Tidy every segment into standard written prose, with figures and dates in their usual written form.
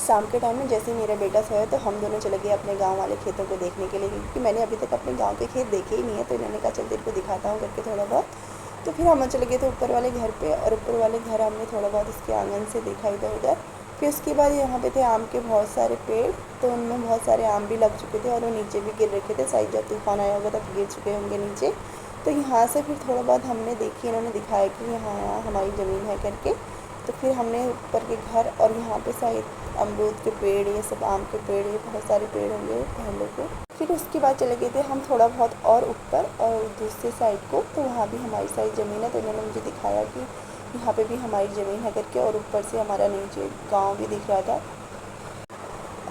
शाम के टाइम में जैसे ही मेरा बेटा सोया तो हम दोनों चले गए अपने गांव वाले खेतों को देखने के लिए, क्योंकि मैंने अभी तक अपने गांव के खेत देखे ही नहीं है। तो इन्होंने कहा चल तेरे को दिखाता हूँ करके थोड़ा बहुत। तो फिर हम चले गए थे ऊपर वाले घर पे, और ऊपर वाले घर हमने थोड़ा बहुत उसके आंगन से देखा इधर उधर। फिर उसके बाद यहाँ पे थे आम के बहुत सारे पेड़, तो उनमें बहुत सारे आम भी लग चुके थे और वो नीचे भी गिर रखे थे। शायद जब तूफान आया होगा तब गिर चुके होंगे नीचे। तो यहाँ से फिर थोड़ा बहुत हमने देखी, इन्होंने दिखाया कि यहाँ हमारी ज़मीन है करके। तो फिर हमने ऊपर के घर, और यहाँ पे शायद अमरूद के पेड़, ये सब आम के पेड़, ये बहुत सारे पेड़ होंगे पहले के। फिर उसके बाद चले गए थे हम थोड़ा बहुत और ऊपर और दूसरे साइड को, तो वहाँ भी हमारी सारी ज़मीन है। तो इन्होंने मुझे दिखाया कि यहाँ पे भी हमारी ज़मीन है करके, और ऊपर से हमारा नीचे गांव भी दिख रहा था।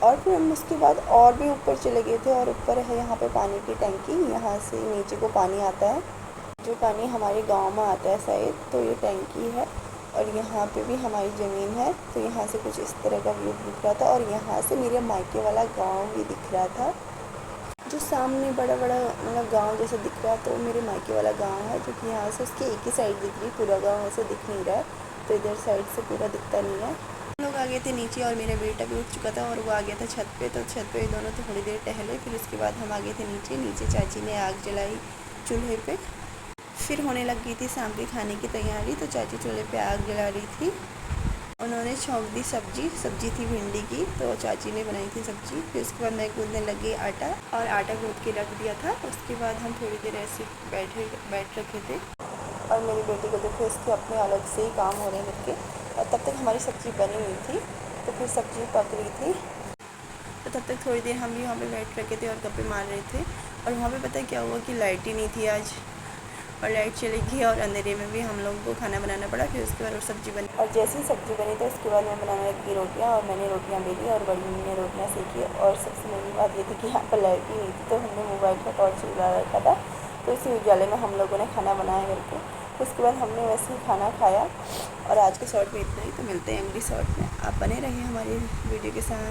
और फिर हम उसके बाद और भी ऊपर चले गए थे, और ऊपर है यहाँ पे पानी की टंकी, यहाँ से नीचे को पानी आता है, जो पानी हमारे गांव में आता है शायद। तो ये टंकी है, और यहाँ पे भी हमारी ज़मीन है। तो यहाँ से कुछ इस तरह का व्यू दिख रहा था, और यहाँ से मेरे मायके वाला गांव भी दिख रहा था, जो सामने बड़ा बड़ा मतलब गांव जैसा दिख रहा है। तो मेरे मायके वाला गांव है, जो कि यहाँ से उसकी एक ही साइड दिख रही, पूरा गांव ऐसे दिख नहीं रहा है। तो इधर साइड से पूरा दिखता नहीं है। हम लोग आ गए थे नीचे, और मेरा बेटा भी उठ चुका था और वो आ गया था छत पे। तो छत पे दोनों तो थोड़ी देर टहले, फिर उसके बाद हम आ गए थे नीचे। नीचे चाची ने आग जलाई चूल्हे पे। फिर होने लग गई थी शाम के खाने की तैयारी। तो चाची चूल्हे पे आग जला रही थी, उन्होंने छौंक दी सब्जी थी भिंडी की, तो चाची ने बनाई थी सब्जी। फिर उसके बाद मैं गूँथने लग गई आटा, और आटा गूँथ के रख दिया था। उसके बाद हम थोड़ी देर ऐसे बैठ रखे थे, और मेरी बेटी को देखो इसके अपने अलग से ही काम हो रहे हैं करके। और तब तक हमारी सब्ज़ी बनी हुई थी, तो फिर सब्ज़ी पक रही थी। तो तब तक थोड़ी देर हम भी वहाँ पे बैठ रखे थे और गप्पे मार रहे थे। और वहाँ पे पता है क्या हुआ कि लाइट ही नहीं थी आज, और लाइट चली गई, और अंधेरे में भी हम लोगों को खाना बनाना पड़ा। फिर उसके बाद और सब्ज़ी बनी, और जैसे ही सब्ज़ी बनी तो उसके बाद मैं बनाने लगी रोटियाँ, और मैंने रोटियाँ बेली और बड़ी मम्मी ने रोटियाँ सेकी। और सबसे मेन बात ये थी कि यहाँ पर लाइट ही नहीं थी, तो हमने मोबाइल का टॉर्च जला रखा था। तो इसी उजाले में हम लोगों ने खाना बनाया करके। उसके बाद हमने वैसे ही खाना खाया। और आज के शॉर्ट में इतना ही, तो मिलते हैं अगली शॉर्ट में। आप बने रहिए हमारी वीडियो के साथ।